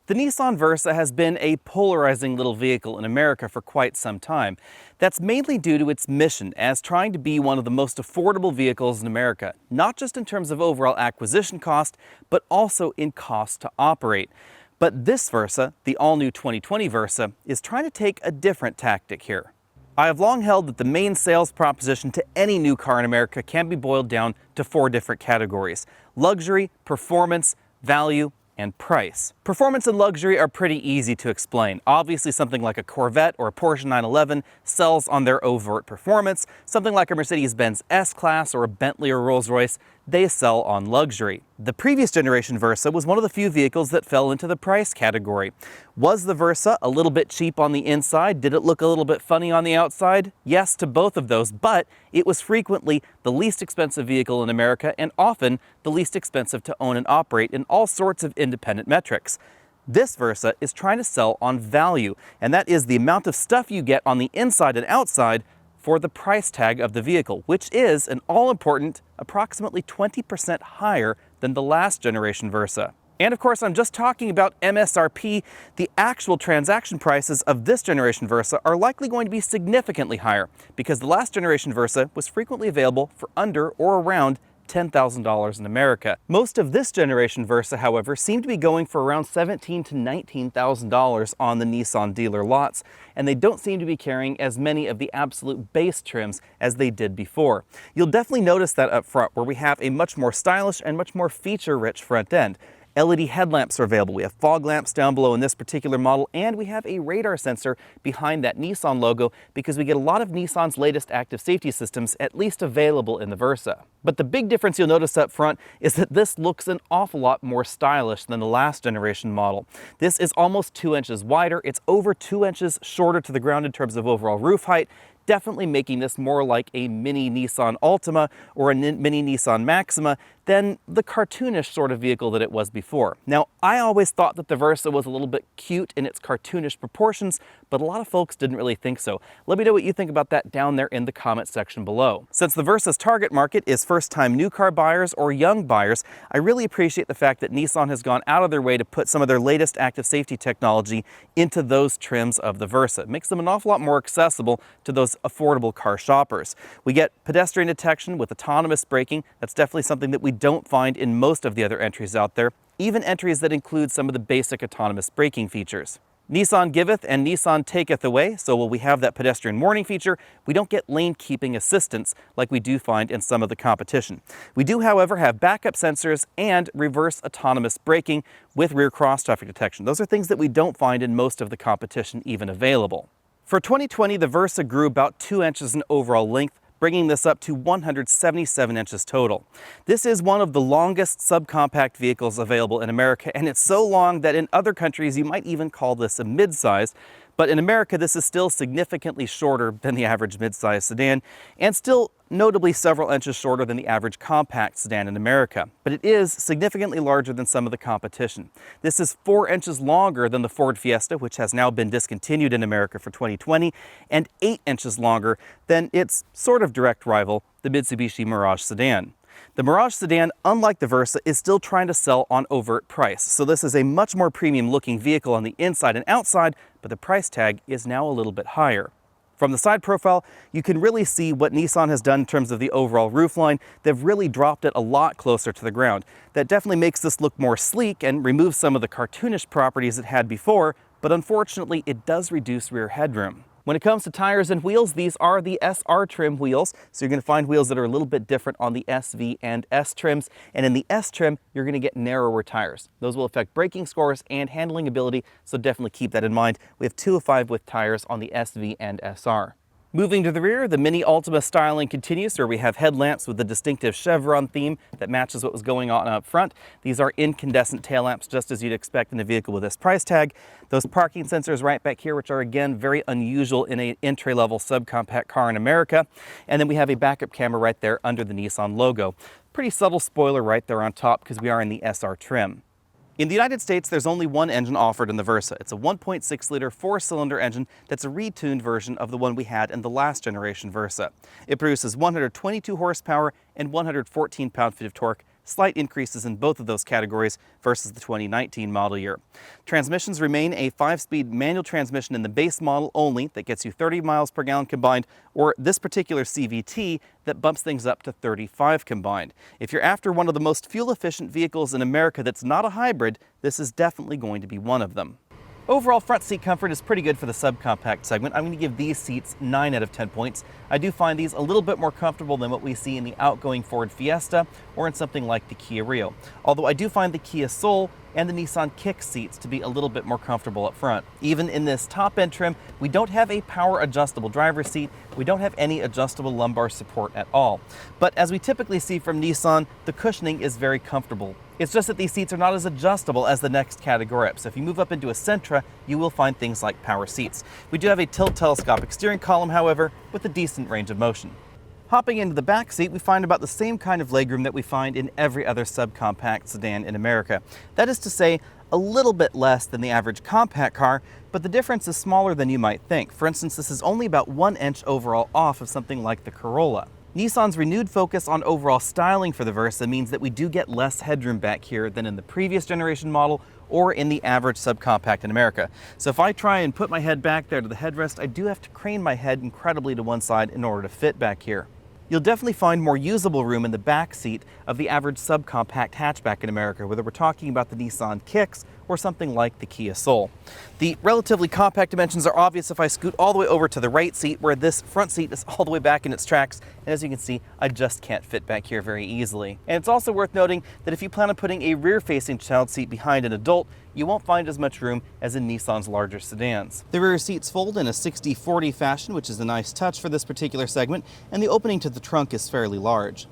The Nissan Versa has been a polarizing little vehicle in America for quite some time. That's mainly due to its mission as trying to be one of the most affordable vehicles in America, not just in terms of overall acquisition cost, but also in cost to operate. But this Versa, the all-new 2020 Versa, is trying to take a different tactic here. I have long held that the main sales proposition to any new car in America can be boiled down to 4 different categories: luxury, performance, value, and price. Performance and luxury are pretty easy to explain. Obviously, something like a Corvette or a Porsche 911 sells on their overt performance. Something like a Mercedes-Benz S-Class or a Bentley or Rolls-Royce, they sell on luxury. The previous generation Versa was one of the few vehicles that fell into the price category. Was the Versa a little bit cheap on the inside? Did it look a little bit funny on the outside? Yes to both of those, but it was frequently the least expensive vehicle in America and often the least expensive to own and operate in all sorts of independent metrics. This Versa is trying to sell on value, and that is the amount of stuff you get on the inside and outside for the price tag of the vehicle, which is an all-important approximately 20% higher than the last generation Versa. And of course, I'm just talking about MSRP. The actual transaction prices of this generation Versa are likely going to be significantly higher because the last generation Versa was frequently available for under or around $10,000 in America. Most of this generation Versa, however, seem to be going for around $17,000 to $19,000 on the Nissan dealer lots, and they don't seem to be carrying as many of the absolute base trims as they did before. You'll definitely notice that up front, where we have a much more stylish and much more feature-rich front end. LED headlamps are available. We have fog lamps down below in this particular model, and we have a radar sensor behind that Nissan logo because we get a lot of Nissan's latest active safety systems at least available in the Versa. But the big difference you'll notice up front is that this looks an awful lot more stylish than the last generation model. This is almost 2 inches wider. It's over 2 inches shorter to the ground in terms of overall roof height, definitely making this more like a mini Nissan Altima or a mini Nissan Maxima than the cartoonish sort of vehicle that it was before. Now, I always thought that the Versa was a little bit cute in its cartoonish proportions, but a lot of folks didn't really think so. Let me know what you think about that down there in the comment section below. Since the Versa's target market is first-time new car buyers or young buyers, I really appreciate the fact that Nissan has gone out of their way to put some of their latest active safety technology into those trims of the Versa. It makes them an awful lot more accessible to those affordable car shoppers. We get pedestrian detection with autonomous braking. That's definitely something that we don't find in most of the other entries out there, even entries that include some of the basic autonomous braking features. Nissan giveth and Nissan taketh away, so while we have that pedestrian warning feature, we don't get lane keeping assistance like we do find in some of the competition. We do, however, have backup sensors and reverse autonomous braking with rear cross traffic detection. Those are things that we don't find in most of the competition even available. For 2020, the Versa grew about 2 inches in overall length, bringing this up to 177 inches total. This is one of the longest subcompact vehicles available in America, and it's so long that in other countries you might even call this a midsize. But in America, this is still significantly shorter than the average midsize sedan, and still notably several inches shorter than the average compact sedan in America. But it is significantly larger than some of the competition. This is 4 inches longer than the Ford Fiesta, which has now been discontinued in America for 2020, and 8 inches longer than its sort of direct rival, the Mitsubishi Mirage sedan. The Mirage sedan, unlike the Versa, is still trying to sell on overt price. So this is a much more premium looking vehicle on the inside and outside, but the price tag is now a little bit higher. From the side profile, you can really see what Nissan has done in terms of the overall roofline. They've really dropped it a lot closer to the ground. That definitely makes this look more sleek and removes some of the cartoonish properties it had before, but unfortunately it does reduce rear headroom. When it comes to tires and wheels, these are the SR trim wheels, so you're going to find wheels that are a little bit different on the SV and S trims, and in the S trim, you're going to get narrower tires. Those will affect braking scores and handling ability, so definitely keep that in mind. We have 2 of 5 width tires on the SV and SR. Moving to the rear, the Mini Altima styling continues, where we have headlamps with the distinctive chevron theme that matches what was going on up front. These are incandescent tail lamps, just as you'd expect in a vehicle with this price tag. Those parking sensors right back here, which are again very unusual in an entry-level subcompact car in America. And then we have a backup camera right there under the Nissan logo. Pretty subtle spoiler right there on top because we are in the SR trim. In the United States, there's only one engine offered in the Versa. It's a 1.6-liter 4-cylinder engine that's a retuned version of the one we had in the last generation Versa. It produces 122 horsepower and 114 pound-feet of torque, Slight increases in both of those categories versus the 2019 model year. Transmissions remain a 5-speed manual transmission in the base model only that gets you 30 miles per gallon combined, or this particular CVT that bumps things up to 35 combined. If you're after one of the most fuel-efficient vehicles in America that's not a hybrid, this is definitely going to be one of them. Overall front seat comfort is pretty good for the subcompact segment. I'm going to give these seats 9 out of 10 points. I do find these a little bit more comfortable than what we see in the outgoing Ford Fiesta or in something like the Kia Rio. Although I do find the Kia Soul and the Nissan Kicks seats to be a little bit more comfortable up front. Even in this top end trim, we don't have a power adjustable driver's seat. We don't have any adjustable lumbar support at all. But as we typically see from Nissan, the cushioning is very comfortable. It's just that these seats are not as adjustable as the next category up. So if you move up into a Sentra, you will find things like power seats. We do have a tilt telescopic steering column, however, with a decent range of motion. Hopping into the back seat, we find about the same kind of legroom that we find in every other subcompact sedan in America. That is to say, a little bit less than the average compact car, but the difference is smaller than you might think. For instance, this is only about 1 inch overall off of something like the Corolla. Nissan's renewed focus on overall styling for the Versa means that we do get less headroom back here than in the previous generation model or in the average subcompact in America. So if I try and put my head back there to the headrest, I do have to crane my head incredibly to one side in order to fit back here. You'll definitely find more usable room in the back seat of the average subcompact hatchback in America, whether we're talking about the Nissan Kicks or something like the Kia Soul. The relatively compact dimensions are obvious if I scoot all the way over to the right seat, where this front seat is all the way back in its tracks, and as you can see, I just can't fit back here very easily. And it's also worth noting that if you plan on putting a rear-facing child seat behind an adult, you won't find as much room as in Nissan's larger sedans. The rear seats fold in a 60-40 fashion, which is a nice touch for this particular segment, and the opening to the trunk is fairly large.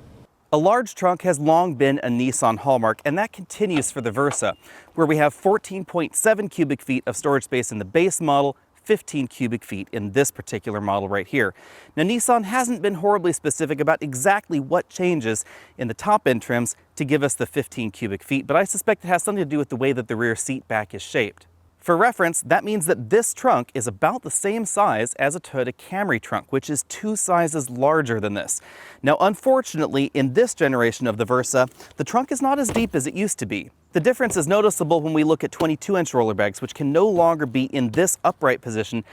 A large trunk has long been a Nissan hallmark, and that continues for the Versa, where we have 14.7 cubic feet of storage space in the base model, 15 cubic feet in this particular model right here. Now, Nissan hasn't been horribly specific about exactly what changes in the top end trims to give us the 15 cubic feet, but I suspect it has something to do with the way that the rear seat back is shaped. For reference, that means that this trunk is about the same size as a Toyota Camry trunk, which is 2 sizes larger than this. Now, unfortunately, in this generation of the Versa, the trunk is not as deep as it used to be. The difference is noticeable when we look at 22-inch roller bags, which can no longer be in this upright position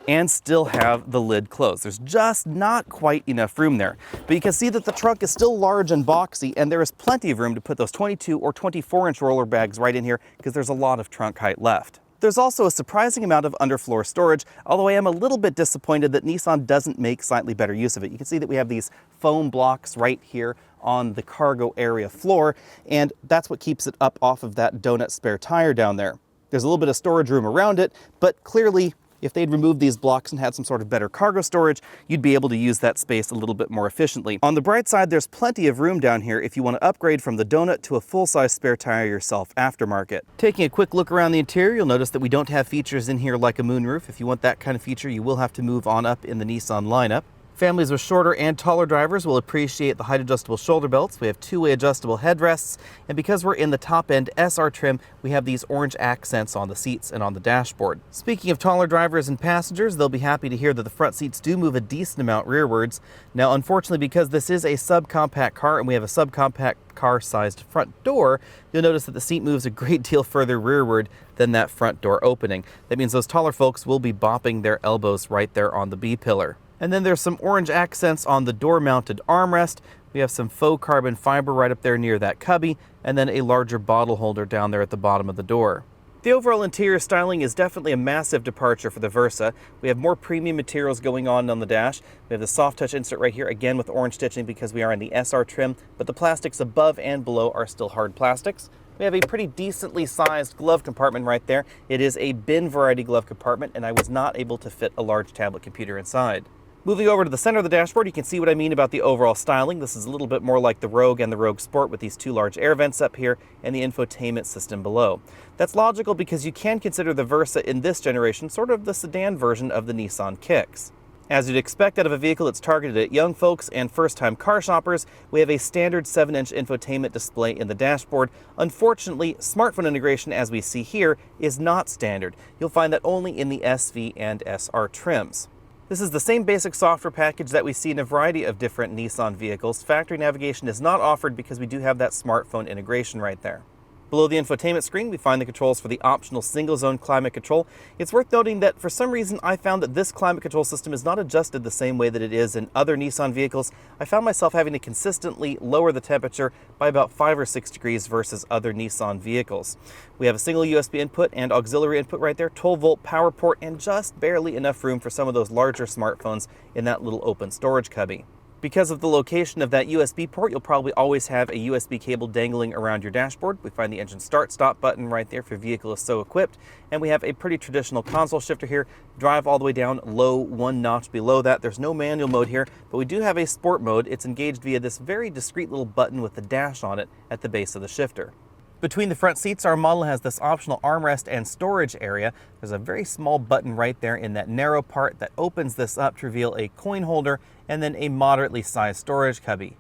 and still have the lid closed. There's just not quite enough room there. But you can see that the trunk is still large and boxy, and there is plenty of room to put those 22 or 24-inch roller bags right in here because there's a lot of trunk height left. There's also a surprising amount of underfloor storage, although I am a little bit disappointed that Nissan doesn't make slightly better use of it. You can see that we have these foam blocks right here on the cargo area floor, and that's what keeps it up off of that donut spare tire down there. There's a little bit of storage room around it, but clearly, if they'd removed these blocks and had some sort of better cargo storage, you'd be able to use that space a little bit more efficiently. On the bright side, there's plenty of room down here if you want to upgrade from the donut to a full-size spare tire yourself aftermarket. Taking a quick look around the interior, you'll notice that we don't have features in here like a moonroof. If you want that kind of feature, you will have to move on up in the Nissan lineup. Families with shorter and taller drivers will appreciate the height adjustable shoulder belts. We have two-way adjustable headrests, and because we're in the top end SR trim, we have these orange accents on the seats and on the dashboard. Speaking of taller drivers and passengers, they'll be happy to hear that the front seats do move a decent amount rearwards. Now, unfortunately, because this is a subcompact car and we have a subcompact car-sized front door, you'll notice that the seat moves a great deal further rearward than that front door opening. That means those taller folks will be bopping their elbows right there on the B-pillar. And then there's some orange accents on the door-mounted armrest. We have some faux carbon fiber right up there near that cubby, and then a larger bottle holder down there at the bottom of the door. The overall interior styling is definitely a massive departure for the Versa. We have more premium materials going on the dash. We have the soft touch insert right here, again with orange stitching because we are in the SR trim, but the plastics above and below are still hard plastics. We have a pretty decently sized glove compartment right there. It is a bin variety glove compartment, and I was not able to fit a large tablet computer inside. Moving over to the center of the dashboard, you can see what I mean about the overall styling. This is a little bit more like the Rogue and the Rogue Sport with these two large air vents up here and the infotainment system below. That's logical because you can consider the Versa in this generation sort of the sedan version of the Nissan Kicks. As you'd expect out of a vehicle that's targeted at young folks and first-time car shoppers, we have a standard 7-inch infotainment display in the dashboard. Unfortunately, smartphone integration, as we see here, is not standard. You'll find that only in the SV and SR trims. This is the same basic software package that we see in a variety of different Nissan vehicles. Factory navigation is not offered because we do have that smartphone integration right there. Below the infotainment screen, we find the controls for the optional single-zone climate control. It's worth noting that for some reason I found that this climate control system is not adjusted the same way that it is in other Nissan vehicles. I found myself having to consistently lower the temperature by about 5 or 6 degrees versus other Nissan vehicles. We have a single USB input and auxiliary input right there, 12-volt power port, and just barely enough room for some of those larger smartphones in that little open storage cubby. Because of the location of that USB port, you'll probably always have a USB cable dangling around your dashboard. We find the engine start-stop button right there if your vehicle is so equipped. And we have a pretty traditional console shifter here. Drive all the way down low, 1 notch below that. There's no manual mode here, but we do have a sport mode. It's engaged via this very discreet little button with the dash on it at the base of the shifter. Between the front seats, our model has this optional armrest and storage area. There's a very small button right there in that narrow part that opens this up to reveal a coin holder and then a moderately sized storage cubby.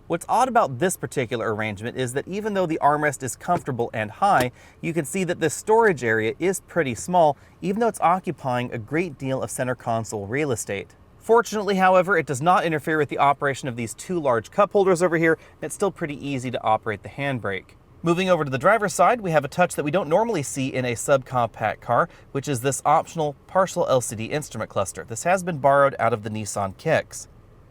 What's odd about this particular arrangement is that even though the armrest is comfortable and high, you can see that this storage area is pretty small, even though it's occupying a great deal of center console real estate. Fortunately, however, it does not interfere with the operation of these 2 large cup holders over here, and it's still pretty easy to operate the handbrake. Moving over to the driver's side, we have a touch that we don't normally see in a subcompact car, which is this optional partial LCD instrument cluster. This has been borrowed out of the Nissan Kicks.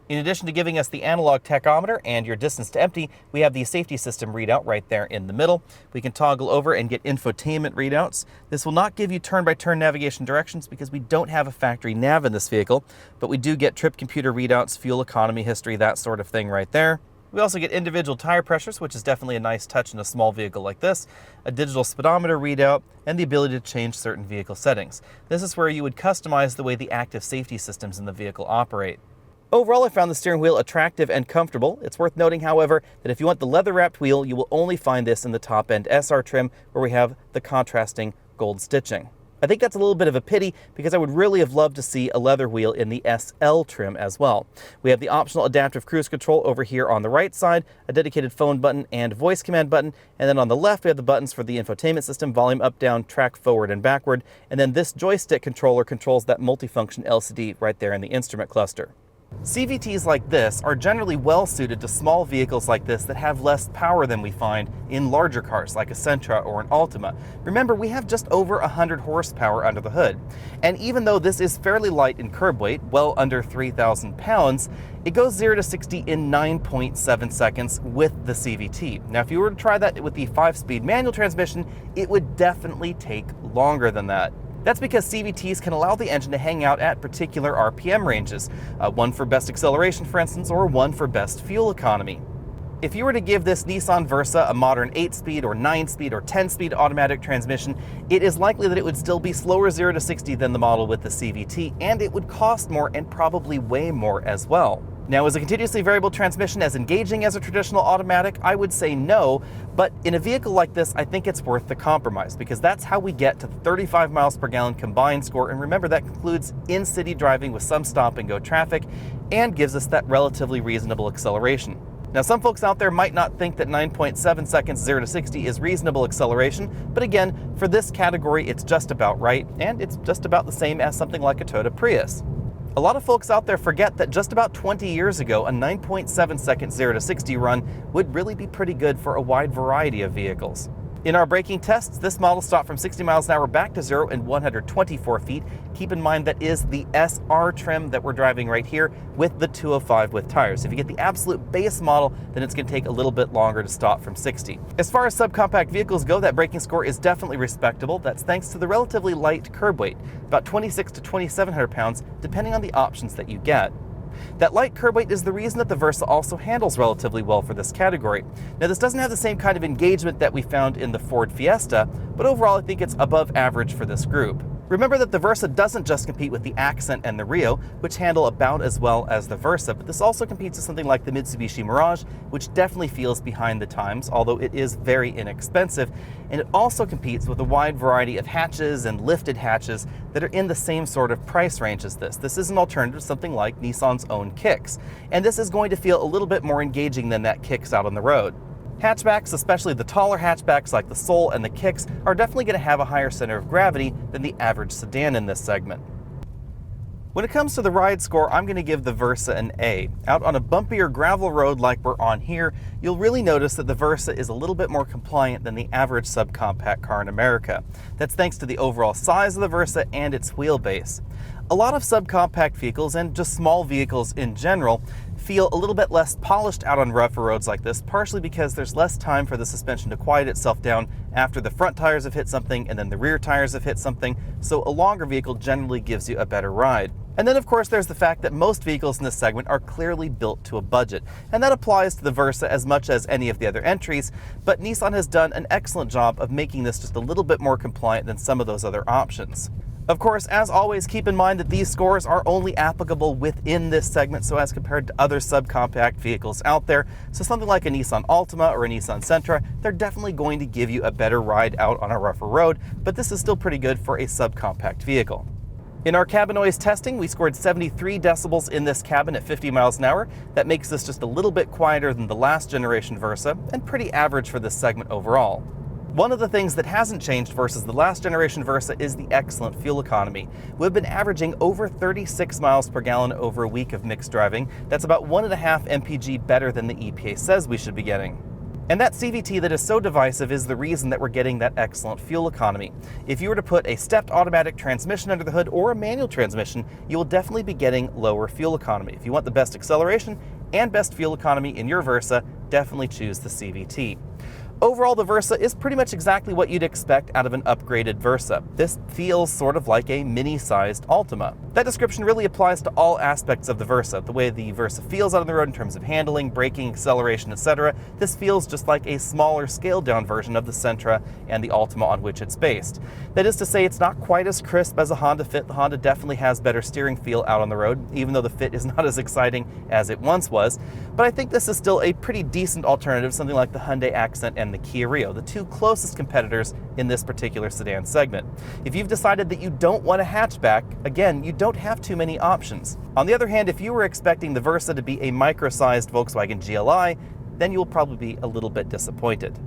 In addition to giving us the analog tachometer and your distance to empty, we have the safety system readout right there in the middle. We can toggle over and get infotainment readouts. This will not give you turn-by-turn navigation directions because we don't have a factory nav in this vehicle, but we do get trip computer readouts, fuel economy history, that sort of thing right there. We also get individual tire pressures, which is definitely a nice touch in a small vehicle like this, a digital speedometer readout, and the ability to change certain vehicle settings. This is where you would customize the way the active safety systems in the vehicle operate. Overall, I found the steering wheel attractive and comfortable. It's worth noting, however, that if you want the leather-wrapped wheel, you will only find this in the top-end SR trim, where we have the contrasting gold stitching. I think that's a little bit of a pity because I would really have loved to see a leather wheel in the SL trim as well. We have the optional adaptive cruise control over here on the right side, a dedicated phone button and voice command button, and then on the left we have the buttons for the infotainment system, volume up, down, track forward and backward, and then this joystick controller controls that multifunction LCD right there in the instrument cluster. CVTs like this are generally well suited to small vehicles like this that have less power than we find in larger cars like a Sentra or an Altima. Remember, we have just over 100 horsepower under the hood. And even though this is fairly light in curb weight, well under 3,000 pounds, it goes 0 to 60 in 9.7 seconds with the CVT. Now, if you were to try that with the 5-speed manual transmission, it would definitely take longer than that. That's because CVTs can allow the engine to hang out at particular RPM ranges, one for best acceleration, for instance, or one for best fuel economy. If you were to give this Nissan Versa a modern 8-speed or 9-speed or 10-speed automatic transmission, it is likely that it would still be slower 0 to 60 than the model with the CVT, and it would cost more and probably weigh more as well. Now, is a continuously variable transmission as engaging as a traditional automatic? I would say no, but in a vehicle like this, I think it's worth the compromise because that's how we get to the 35 miles per gallon combined score, and remember that includes in-city driving with some stop-and-go traffic and gives us that relatively reasonable acceleration. Now, some folks out there might not think that 9.7 seconds 0 to 60 is reasonable acceleration, but again, for this category, it's just about right, and it's just about the same as something like a Toyota Prius. A lot of folks out there forget that just about 20 years ago, a 9.7 second 0 to 60 run would really be pretty good for a wide variety of vehicles. In our braking tests, this model stopped from 60 miles an hour back to 0 in 124 feet. Keep in mind that is the SR trim that we're driving right here with the 205 width tires. If you get the absolute base model, then it's going to take a little bit longer to stop from 60. As far as subcompact vehicles go, that braking score is definitely respectable. That's thanks to the relatively light curb weight, about 26 to 2,700 pounds, depending on the options that you get. That light curb weight is the reason that the Versa also handles relatively well for this category. Now, this doesn't have the same kind of engagement that we found in the Ford Fiesta, but overall I think it's above average for this group. Remember that the Versa doesn't just compete with the Accent and the Rio, which handle about as well as the Versa, but this also competes with something like the Mitsubishi Mirage, which definitely feels behind the times, although it is very inexpensive, and it also competes with a wide variety of hatches and lifted hatches that are in the same sort of price range as this. This is an alternative to something like Nissan's own Kicks, and this is going to feel a little bit more engaging than that Kicks out on the road. Hatchbacks, especially the taller hatchbacks like the Soul and the Kicks, are definitely going to have a higher center of gravity than the average sedan in this segment. When it comes to the ride score, I'm going to give the Versa an A. Out on a bumpier gravel road like we're on here, you'll really notice that the Versa is a little bit more compliant than the average subcompact car in America. That's thanks to the overall size of the Versa and its wheelbase. A lot of subcompact vehicles, and just small vehicles in general, feel a little bit less polished out on rougher roads like this, partially because there's less time for the suspension to quiet itself down after the front tires have hit something and then the rear tires have hit something, so a longer vehicle generally gives you a better ride. And then of course there's the fact that most vehicles in this segment are clearly built to a budget, and that applies to the Versa as much as any of the other entries, but Nissan has done an excellent job of making this just a little bit more compliant than some of those other options. Of course, as always, keep in mind that these scores are only applicable within this segment, so as compared to other subcompact vehicles out there. So something like a Nissan Altima or a Nissan Sentra, they're definitely going to give you a better ride out on a rougher road, but this is still pretty good for a subcompact vehicle. In our cabin noise testing, we scored 73 decibels in this cabin at 50 miles an hour. That makes this just a little bit quieter than the last generation Versa, and pretty average for this segment overall. One of the things that hasn't changed versus the last generation Versa is the excellent fuel economy. We've been averaging over 36 miles per gallon over a week of mixed driving. That's about 1.5 mpg better than the EPA says we should be getting. And that CVT that is so divisive is the reason that we're getting that excellent fuel economy. If you were to put a stepped automatic transmission under the hood or a manual transmission, you will definitely be getting lower fuel economy. If you want the best acceleration and best fuel economy in your Versa, definitely choose the CVT. Overall, the Versa is pretty much exactly what you'd expect out of an upgraded Versa. This feels sort of like a mini-sized Altima. That description really applies to all aspects of the Versa. The way the Versa feels out on the road in terms of handling, braking, acceleration, etc. This feels just like a smaller, scaled-down version of the Sentra and the Altima on which it's based. That is to say, it's not quite as crisp as a Honda Fit. The Honda definitely has better steering feel out on the road, even though the Fit is not as exciting as it once was. But I think this is still a pretty decent alternative, something like the Hyundai Accent and the Kia Rio, the two closest competitors in this particular sedan segment. If you've decided that you don't want a hatchback, again, you don't have too many options. On the other hand, if you were expecting the Versa to be a micro-sized Volkswagen GLI, then you'll probably be a little bit disappointed.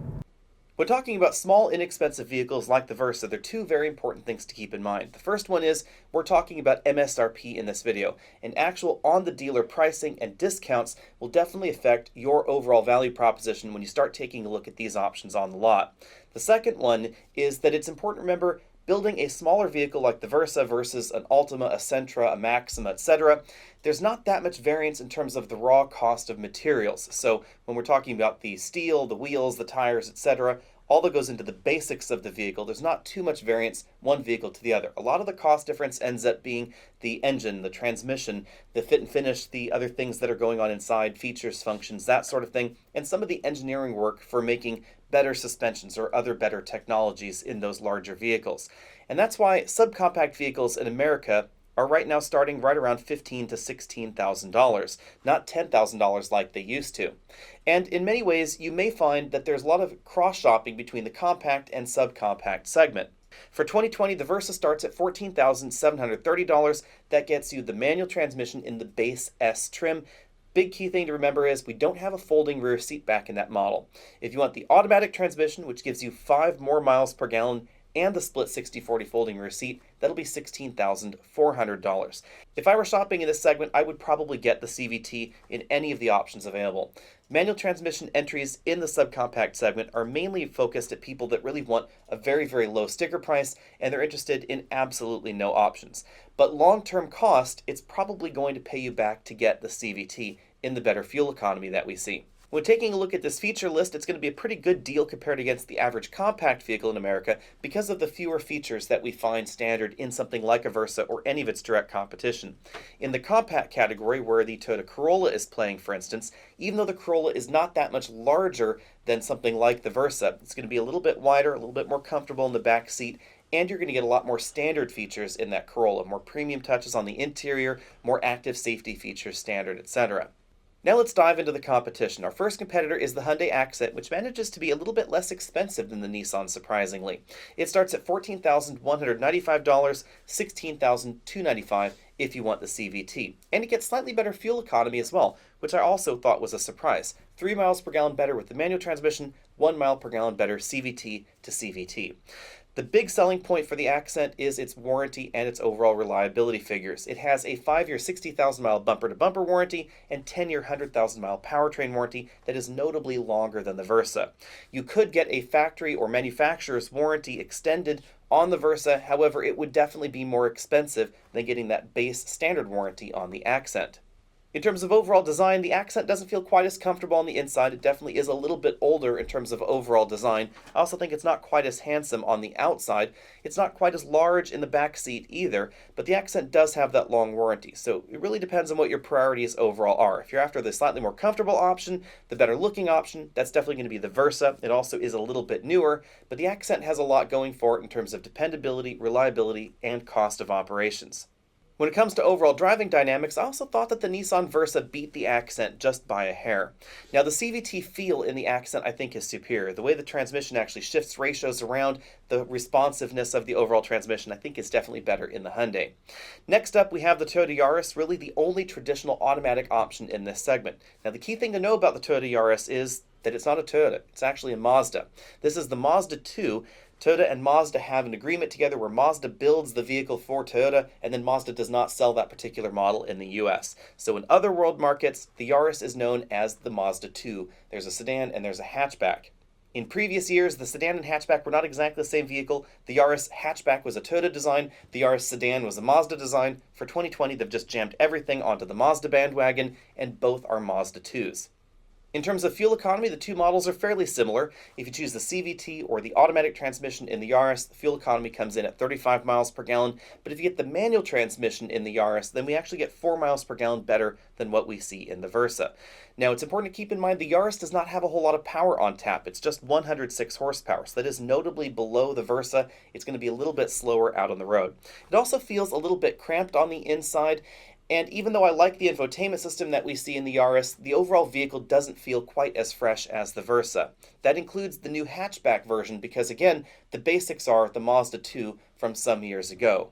When talking about small, inexpensive vehicles like the Versa, there are two very important things to keep in mind. The first one is we're talking about MSRP in this video, and actual on-the-dealer pricing and discounts will definitely affect your overall value proposition when you start taking a look at these options on the lot. The second one is that it's important to remember building a smaller vehicle like the Versa versus an Altima, a Sentra, a Maxima, etc., there's not that much variance in terms of the raw cost of materials. So when we're talking about the steel, the wheels, the tires, etc., all that goes into the basics of the vehicle, there's not too much variance one vehicle to the other. A lot of the cost difference ends up being the engine, the transmission, the fit and finish, the other things that are going on inside, features, functions, that sort of thing, and some of the engineering work for making better suspensions or other better technologies in those larger vehicles. And that's why subcompact vehicles in America are right now starting right around $15,000 to $16,000, not $10,000 like they used to. And in many ways, you may find that there's a lot of cross-shopping between the compact and subcompact segment. For 2020, the Versa starts at $14,730. That gets you the manual transmission in the base S trim. Big key thing to remember is we don't have a folding rear seat back in that model. If you want the automatic transmission, which gives you 5 more miles per gallon, and the split 60/40 folding rear seat, that'll be $16,400. If I were shopping in this segment, I would probably get the CVT in any of the options available. Manual transmission entries in the subcompact segment are mainly focused at people that really want a very, very low sticker price, and they're interested in absolutely no options. But long-term cost, it's probably going to pay you back to get the CVT in the better fuel economy that we see. When taking a look at this feature list, it's going to be a pretty good deal compared against the average compact vehicle in America because of the fewer features that we find standard in something like a Versa or any of its direct competition. In the compact category, where the Toyota Corolla is playing, for instance, even though the Corolla is not that much larger than something like the Versa, it's going to be a little bit wider, a little bit more comfortable in the back seat, and you're going to get a lot more standard features in that Corolla, more premium touches on the interior, more active safety features standard, etc. Now let's dive into the competition. Our first competitor is the Hyundai Accent, which manages to be a little bit less expensive than the Nissan, surprisingly. It starts at $14,195, $16,295 if you want the CVT. And it gets slightly better fuel economy as well, which I also thought was a surprise. 3 miles per gallon better with the manual transmission, 1 mile per gallon better CVT to CVT. The big selling point for the Accent is its warranty and its overall reliability figures. It has a 5-year 60,000-mile bumper-to-bumper warranty and 10-year 100,000-mile powertrain warranty that is notably longer than the Versa. You could get a factory or manufacturer's warranty extended on the Versa, however, it would definitely be more expensive than getting that base standard warranty on the Accent. In terms of overall design, the Accent doesn't feel quite as comfortable on the inside. It definitely is a little bit older in terms of overall design. I also think it's not quite as handsome on the outside. It's not quite as large in the back seat either, but the Accent does have that long warranty. So it really depends on what your priorities overall are. If you're after the slightly more comfortable option, the better looking option, that's definitely going to be the Versa. It also is a little bit newer, but the Accent has a lot going for it in terms of dependability, reliability, and cost of operations. When it comes to overall driving dynamics, I also thought that the Nissan Versa beat the Accent just by a hair. Now, the CVT feel in the Accent I think is superior. The way the transmission actually shifts ratios around, the responsiveness of the overall transmission I think is definitely better in the Hyundai. Next up, we have the Toyota Yaris, really the only traditional automatic option in this segment. Now, the key thing to know about the Toyota Yaris is that it's not a Toyota, it's actually a Mazda. This is the Mazda 2. Toyota and Mazda have an agreement together where Mazda builds the vehicle for Toyota, and then Mazda does not sell that particular model in the US. So in other world markets, the Yaris is known as the Mazda 2. There's a sedan and there's a hatchback. In previous years, the sedan and hatchback were not exactly the same vehicle. The Yaris hatchback was a Toyota design, the Yaris sedan was a Mazda design. For 2020, they've just jammed everything onto the Mazda bandwagon, and both are Mazda 2s. In terms of fuel economy, the two models are fairly similar. If you choose the CVT or the automatic transmission in the Yaris, the fuel economy comes in at 35 miles per gallon. But if you get the manual transmission in the Yaris, then we actually get 4 miles per gallon better than what we see in the Versa. Now, it's important to keep in mind the Yaris does not have a whole lot of power on tap. It's just 106 horsepower, so that is notably below the Versa. It's going to be a little bit slower out on the road. It also feels a little bit cramped on the inside. And even though I like the infotainment system that we see in the Yaris, the overall vehicle doesn't feel quite as fresh as the Versa. That includes the new hatchback version because, again, the basics are the Mazda 2 from some years ago.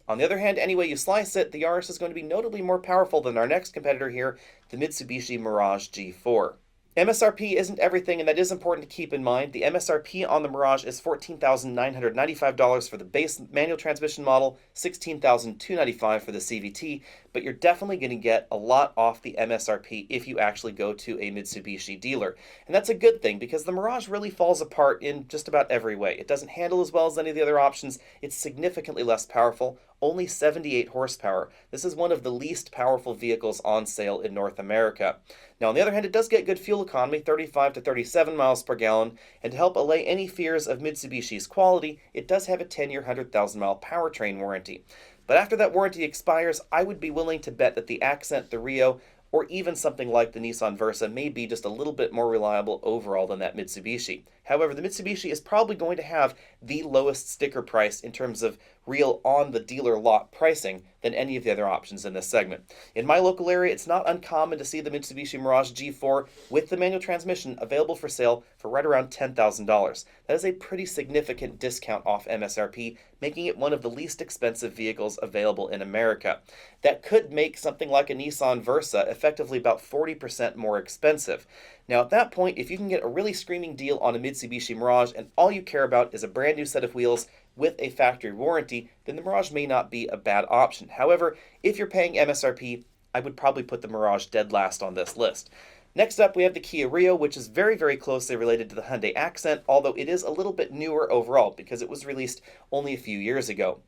On the other hand, any way you slice it, the Yaris is going to be notably more powerful than our next competitor here, the Mitsubishi Mirage G4. MSRP isn't everything, and that is important to keep in mind. The MSRP on the Mirage is $14,995 for the base manual transmission model, $16,295 for the CVT, but you're definitely going to get a lot off the MSRP if you actually go to a Mitsubishi dealer. And that's a good thing because the Mirage really falls apart in just about every way. It doesn't handle as well as any of the other options. It's significantly less powerful, only 78 horsepower. This is one of the least powerful vehicles on sale in North America. Now, on the other hand, it does get good fuel economy, 35 to 37 miles per gallon, and to help allay any fears of Mitsubishi's quality, it does have a 10-year 100,000-mile powertrain warranty. But after that warranty expires, I would be willing to bet that the Accent, the Rio, or even something like the Nissan Versa may be just a little bit more reliable overall than that Mitsubishi. However, the Mitsubishi is probably going to have the lowest sticker price in terms of real on-the-dealer lot pricing than any of the other options in this segment. In my local area, it's not uncommon to see the Mitsubishi Mirage G4 with the manual transmission available for sale for right around $10,000. That is a pretty significant discount off MSRP, making it one of the least expensive vehicles available in America. That could make something like a Nissan Versa effectively about 40% more expensive. Now, at that point, if you can get a really screaming deal on a Mitsubishi Mirage and all you care about is a brand new set of wheels with a factory warranty, then the Mirage may not be a bad option. However, if you're paying MSRP, I would probably put the Mirage dead last on this list. Next up, we have the Kia Rio, which is very, very closely related to the Hyundai Accent, although it is a little bit newer overall because it was released only a few years ago.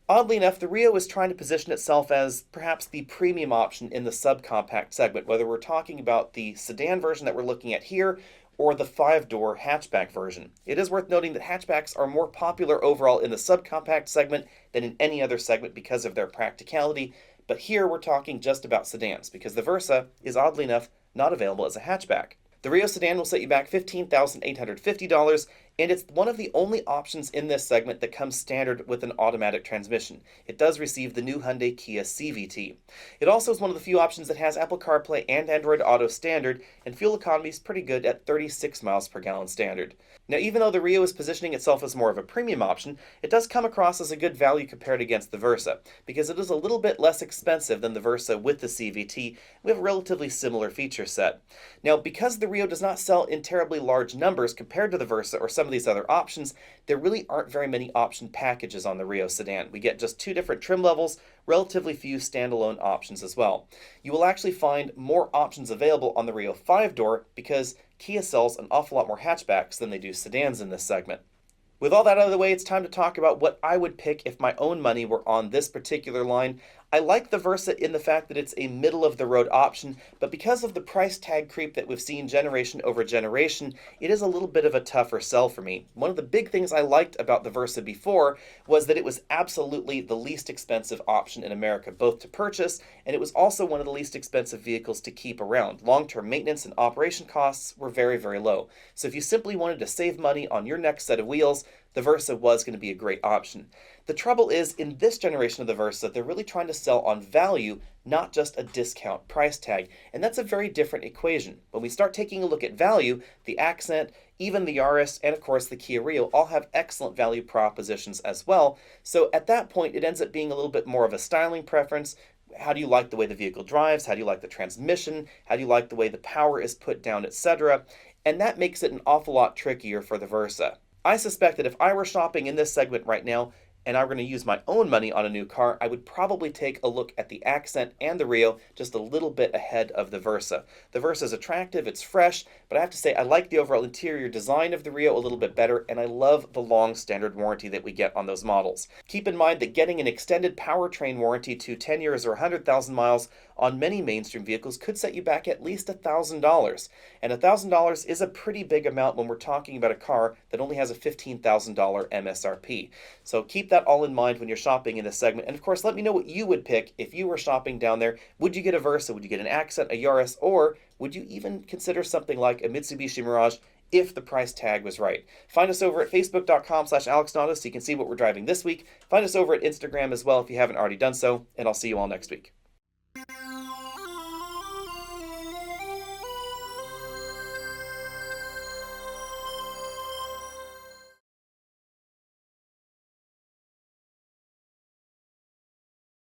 Oddly enough, the Rio is trying to position itself as perhaps the premium option in the subcompact segment, whether we're talking about the sedan version that we're looking at here or the 5-door hatchback version. It is worth noting that hatchbacks are more popular overall in the subcompact segment than in any other segment because of their practicality, but here we're talking just about sedans because the Versa is oddly enough not available as a hatchback. The Rio sedan will set you back $15,850, and it's one of the only options in this segment that comes standard with an automatic transmission. It does receive the new Hyundai Kia CVT. It also is one of the few options that has Apple CarPlay and Android Auto standard, and fuel economy is pretty good at 36 miles per gallon standard. Now, even though the Rio is positioning itself as more of a premium option, it does come across as a good value compared against the Versa, because it is a little bit less expensive than the Versa with the CVT, with a relatively similar feature set. Now, because the Rio does not sell in terribly large numbers compared to the Versa or some of of these other options, there really aren't very many option packages on the Rio sedan. We get just 2 different trim levels, relatively few standalone options as well. You will actually find more options available on the Rio 5-door because Kia sells an awful lot more hatchbacks than they do sedans in this segment. With all that out of the way, it's time to talk about what I would pick if my own money were on this particular line. I like the Versa in the fact that it's a middle-of-the-road option, but because of the price tag creep that we've seen generation over generation, it is a little bit of a tougher sell for me. One of the big things I liked about the Versa before was that it was absolutely the least expensive option in America, both to purchase, and it was also one of the least expensive vehicles to keep around. Long-term maintenance and operation costs were very, very low. So if you simply wanted to save money on your next set of wheels, the Versa was going to be a great option. The trouble is, in this generation of the Versa, they're really trying to sell on value, not just a discount price tag, and that's a very different equation. When we start taking a look at value, the Accent, even the Yaris, and of course the Kia Rio all have excellent value propositions as well, so at that point it ends up being a little bit more of a styling preference. How do you like the way the vehicle drives? How do you like the transmission? How do you like the way the power is put down, etc.? And that makes it an awful lot trickier for the Versa. I suspect that if I were shopping in this segment right now, and I were going to use my own money on a new car, I would probably take a look at the Accent and the Rio just a little bit ahead of the Versa. The Versa is attractive, it's fresh, but I have to say I like the overall interior design of the Rio a little bit better, and I love the long standard warranty that we get on those models. Keep in mind that getting an extended powertrain warranty to 10 years or 100,000 miles on many mainstream vehicles could set you back at least $1,000. And $1,000 is a pretty big amount when we're talking about a car that only has a $15,000 MSRP. So keep that all in mind when you're shopping in this segment. And of course, let me know what you would pick if you were shopping down there. Would you get a Versa? Would you get an Accent, a Yaris, or would you even consider something like a Mitsubishi Mirage if the price tag was right? Find us over at facebook.com/AlexNauta so you can see what we're driving this week. Find us over at Instagram as well if you haven't already done so, and I'll see you all next week.